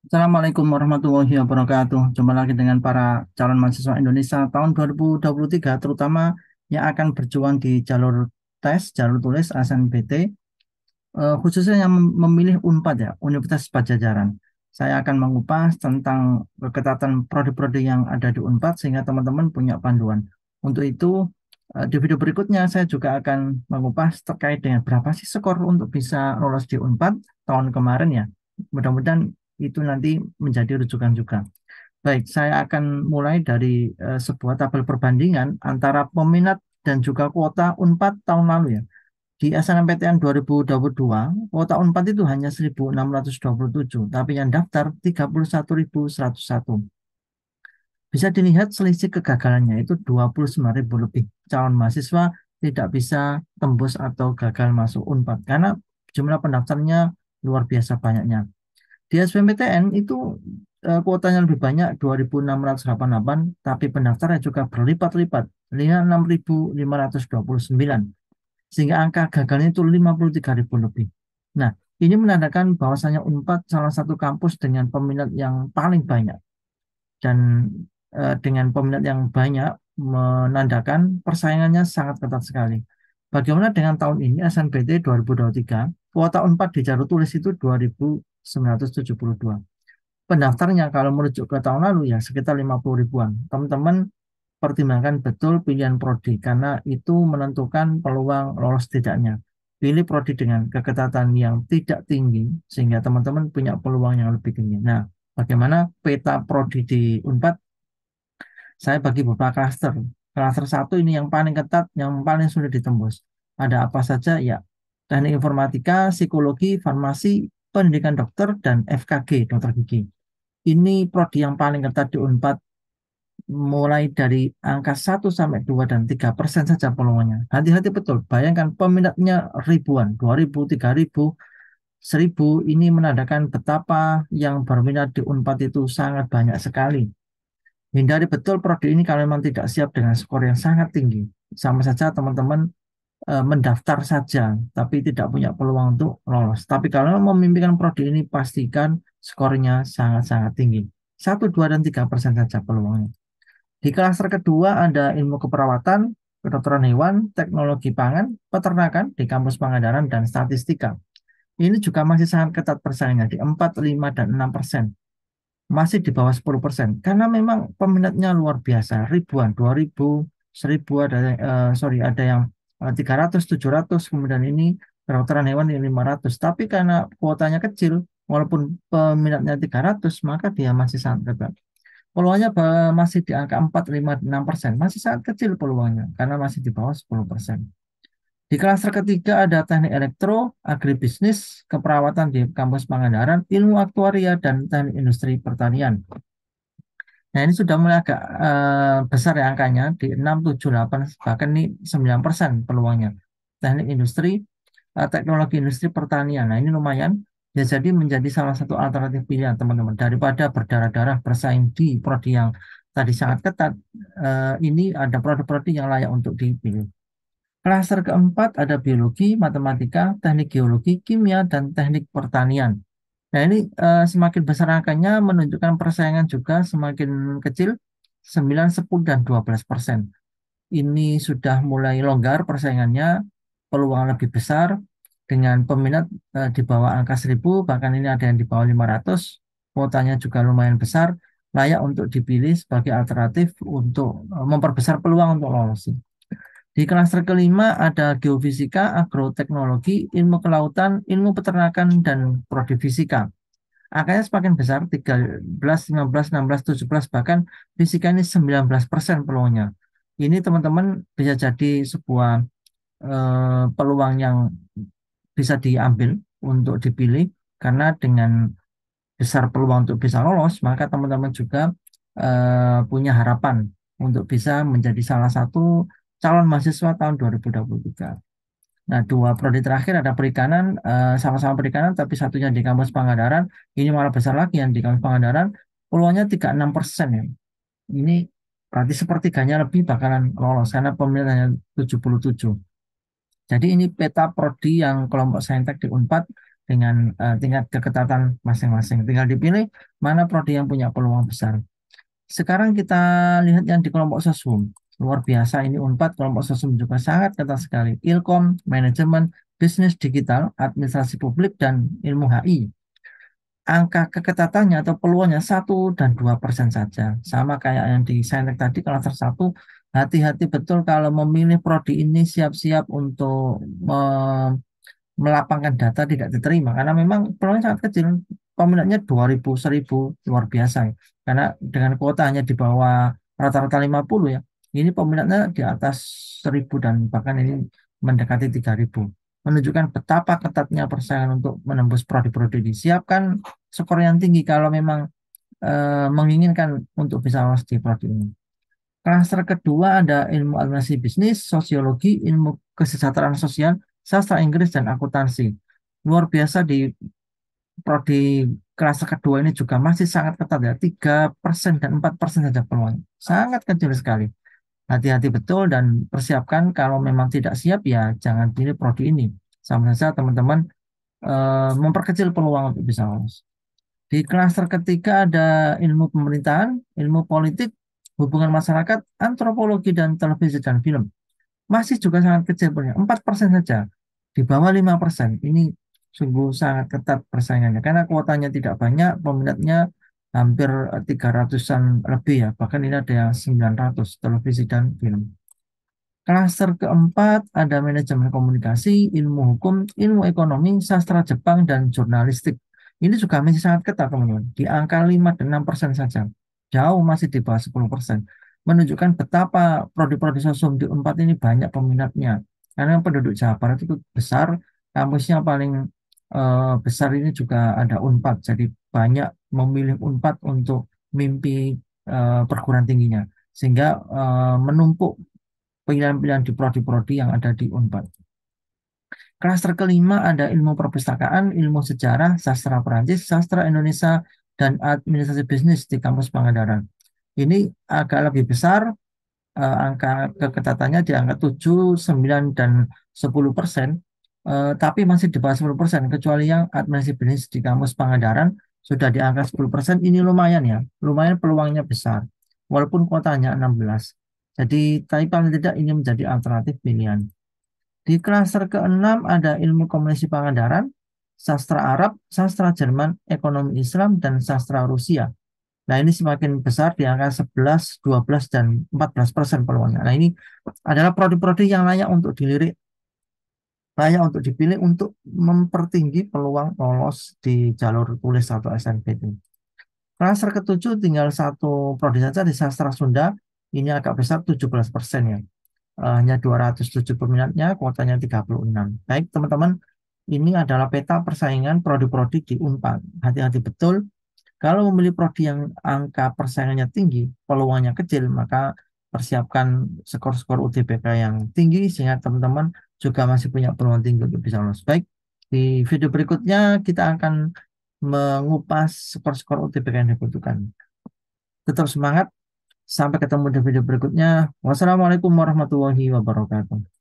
Assalamualaikum warahmatullahi wabarakatuh. Jumpa lagi dengan para calon mahasiswa Indonesia tahun 2023, terutama yang akan berjuang di jalur tes, jalur tulis SNBT, khususnya yang memilih UNPAD ya, Universitas Padjadjaran. Saya akan mengupas tentang keketatan prodi-prodi yang ada di UNPAD sehingga teman-teman punya panduan. Untuk itu, di video berikutnya saya juga akan mengupas terkait dengan berapa sih skor untuk bisa lolos di UNPAD tahun kemarin ya. Mudah-mudahan itu nanti menjadi rujukan juga. Baik, saya akan mulai dari sebuah tabel perbandingan antara peminat dan juga kuota UNPAD tahun lalu ya. Di SNMPTN 2022, kuota UNPAD itu hanya 1.627, tapi yang daftar 31.101. Bisa dilihat selisih kegagalannya itu 29.000 lebih. Calon mahasiswa tidak bisa tembus atau gagal masuk UNPAD karena jumlah pendaftarnya luar biasa banyaknya. Di SBMPTN itu kuotanya lebih banyak 2.688, tapi pendaftarnya juga berlipat-lipat 6.529, sehingga angka gagalnya itu 53.000 lebih. Nah, ini menandakan bahwasanya UNPAD salah satu kampus dengan peminat yang paling banyak, dan dengan peminat yang banyak menandakan persaingannya sangat ketat sekali. Bagaimana dengan tahun ini SNBT 2023, kuota UNPAD di jalur tulis itu 2.972. Pendaftarnya kalau merujuk ke tahun lalu ya sekitar 50 ribuan. Teman-teman pertimbangkan betul pilihan prodi karena itu menentukan peluang lolos tidaknya. Pilih prodi dengan keketatan yang tidak tinggi sehingga teman-teman punya peluang yang lebih tinggi. Nah, bagaimana peta prodi di Unpad? Saya bagi beberapa klaster. Klaster satu ini yang paling ketat, yang paling sulit ditembus. Ada apa saja? Ya, teknik informatika, psikologi, farmasi, pendidikan dokter, dan FKG, dokter gigi. Ini prodi yang paling ketat di Unpad, mulai dari angka 1 sampai 2 dan 3% saja peluangnya. Hati-hati betul, bayangkan peminatnya ribuan, 2.000, 3.000, 1.000, ini menandakan betapa yang berminat di Unpad itu sangat banyak sekali. Hindari betul prodi ini kalau memang tidak siap dengan skor yang sangat tinggi. Sama saja teman-teman mendaftar saja, tapi tidak punya peluang untuk lolos. Tapi kalau memimpikan prodi ini, pastikan skornya sangat-sangat tinggi. 1, 2, dan 3% saja peluangnya. Di klaster kedua ada ilmu keperawatan, kedokteran hewan, teknologi pangan, peternakan di kampus Pangandaran, dan statistika. Ini juga masih sangat ketat persaingan di 4, 5, dan 6%. Masih di bawah 10%. Karena memang peminatnya luar biasa. Ribuan, 2.000, 1.000, ada yang 300, 700. Kemudian ini kedokteran hewan yang 500. Tapi karena kuotanya kecil, walaupun peminatnya 300, maka dia masih sangat ketat. Peluangnya masih di angka 4, 5, 6%. Masih sangat kecil peluangnya karena masih di bawah 10%. Di klaster ketiga ada teknik elektro, agribisnis, keperawatan di kampus Pangandaran, ilmu aktuaria, dan teknik industri pertanian. Nah, ini sudah mulai agak besar ya angkanya di 6, 7, 8, bahkan ini 9% peluangnya. Teknik industri, teknologi industri pertanian. Nah, ini lumayan. Ya, jadi menjadi salah satu alternatif pilihan teman-teman. Daripada berdarah-darah bersaing di prodi yang tadi sangat ketat, ini ada prodi-prodi yang layak untuk dipilih. Klaster keempat ada biologi, matematika, teknik geologi, kimia, dan teknik pertanian. Nah, ini semakin besar angkanya menunjukkan persaingan juga semakin kecil, 9, 10, dan 12%. Ini sudah mulai longgar persaingannya, peluang lebih besar dengan peminat di bawah angka 1.000, bahkan ini ada yang di bawah 500, kuotanya juga lumayan besar, layak untuk dipilih sebagai alternatif untuk memperbesar peluang untuk lolos. Di klaster kelima ada geofisika, agroteknologi, ilmu kelautan, ilmu peternakan, dan prodi fisika. Angkanya semakin besar, 13, 15, 16, 17, bahkan fisika ini 19% peluangnya. Ini teman-teman bisa jadi sebuah peluang yang bisa diambil untuk dipilih, karena dengan besar peluang untuk bisa lolos, maka teman-teman juga punya harapan untuk bisa menjadi salah satu calon mahasiswa tahun 2023. Nah, dua prodi terakhir ada perikanan, sama-sama perikanan, tapi satunya di kampus Pangandaran. Ini malah besar lagi yang di kampus Pangandaran, peluangnya 36% ya. Ini berarti sepertiganya lebih bakalan lolos karena peminatnya hanya 77. Jadi ini peta prodi yang kelompok saintek di Unpad dengan tingkat keketatan masing-masing. Tinggal dipilih mana prodi yang punya peluang besar. Sekarang kita lihat yang di kelompok sosum. Luar biasa ini Unpad, kelompok sosum juga sangat ketat sekali. Ilkom, manajemen, bisnis digital, administrasi publik, dan ilmu HI. Angka keketatannya atau peluangnya 1 dan 2% saja. Sama kayak yang di Saintek tadi, klaster 1, hati-hati betul kalau memilih prodi ini siap-siap untuk melapangkan data tidak diterima karena memang peluangnya sangat kecil, peminatnya 2000 1000 luar biasa ya. Karena dengan kuota hanya di bawah rata-rata 50 ya, ini peminatnya di atas 1000 dan bahkan ini mendekati 3000, menunjukkan betapa ketatnya persaingan untuk menembus prodi-prodi disiapkan skor yang tinggi kalau memang menginginkan untuk bisa lolos di prodi ini. Klaster kedua ada ilmu administrasi bisnis, sosiologi, ilmu kesejahteraan sosial, sastra Inggris, dan akuntansi. Luar biasa di prodi klaster kedua ini juga masih sangat ketat ya, 3% dan 4% saja peluang. Sangat kecil sekali. Hati-hati betul dan persiapkan kalau memang tidak siap ya jangan pilih prodi ini. Sama saja teman-teman memperkecil peluang untuk bisa lolos. Di klaster ketiga ada ilmu pemerintahan, ilmu politik, hubungan masyarakat, antropologi, dan televisi dan film. Masih juga sangat kecil punya, 4% saja. Di bawah 5%. Ini sungguh sangat ketat persaingannya. Karena kuotanya tidak banyak, peminatnya hampir 300-an lebih ya. Bahkan ini ada yang 900, televisi dan film. Klaster keempat ada manajemen komunikasi, ilmu hukum, ilmu ekonomi, sastra Jepang, dan jurnalistik. Ini juga masih sangat ketat, teman-teman. Di angka 5 dan 6% saja. Jauh masih di bawah 10%. Menunjukkan betapa prodi-prodi sosum di Unpad ini banyak peminatnya. Karena penduduk Jawa Barat itu besar, kampusnya paling besar ini juga ada Unpad. Jadi banyak memilih Unpad untuk mimpi perguruan tingginya. Sehingga menumpuk pilihan-pilihan di prodi-prodi yang ada di Unpad. Klaster kelima ada ilmu perpustakaan, ilmu sejarah, sastra Perancis, sastra Indonesia, dan administrasi bisnis di kampus Pangandaran. Ini agak lebih besar, angka keketatannya di angka 7, 9, dan 10%, tapi masih di bawah 10%, kecuali yang administrasi bisnis di kampus Pangandaran sudah di angka 10%, ini lumayan ya, lumayan peluangnya besar, walaupun kuotanya 16. Jadi, tapi paling tidak ini menjadi alternatif pilihan. Di klaster keenam ada ilmu komunikasi Pangandaran, sastra Arab, sastra Jerman, ekonomi Islam, dan sastra Rusia. Nah, ini semakin besar di angka 11, 12, dan 14% peluangnya. Nah, ini adalah prodi-prodi yang layak untuk dilirik, layak untuk dipilih untuk mempertinggi peluang lolos di jalur tulis atau SNMPTN. Klaster ketujuh tinggal satu prodi saja di sastra Sunda, ini agak besar 17% ya. Hanya 207 peminatnya, kuotanya 36. Baik, teman-teman, ini adalah peta persaingan prodi-prodi di Unpad. Hati-hati betul, kalau memilih prodi yang angka persaingannya tinggi, peluangnya kecil, maka persiapkan skor-skor UTBK yang tinggi, sehingga teman-teman juga masih punya peluang tinggi untuk bisa lolos. Baik, di video berikutnya kita akan mengupas skor-skor UTBK yang dibutuhkan. Tetap semangat, sampai ketemu di video berikutnya. Wassalamualaikum warahmatullahi wabarakatuh.